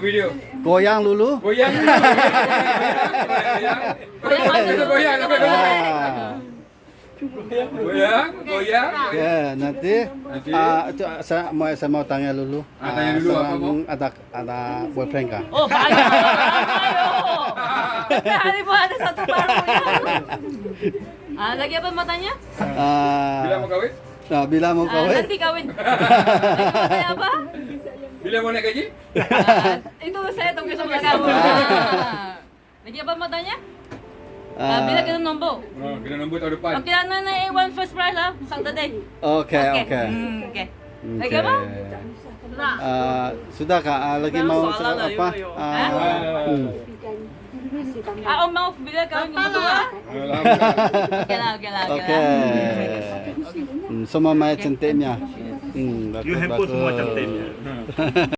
Video. Goyang Lulu. Goyang. Goyang. Goyang. Ya, nanti saya mau tanya Lulu. Tanya dulu apa, Bu? Ada boyfriend kah? Oh, ayo. Hari mo ada satu baru ya. Lagi apa mau tanya? Bila mau kawin? Bila mau kawin? Nanti kawin. Lagi mau tanya apa? Bila mau naik gaji? Itu saya tunggu sebelah kamu. Lagi apa mau tanya? Bila kita nombor. Kita nombor tahun depan. Oke, na one first prize lah, Saturday. Oke. Oke. Lagi apa? Sudah Kak, lagi mau apa? Om mau bila kawin berdua? Oke lah. Oke. Semua main cantiknya. You handphone semua cantiknya.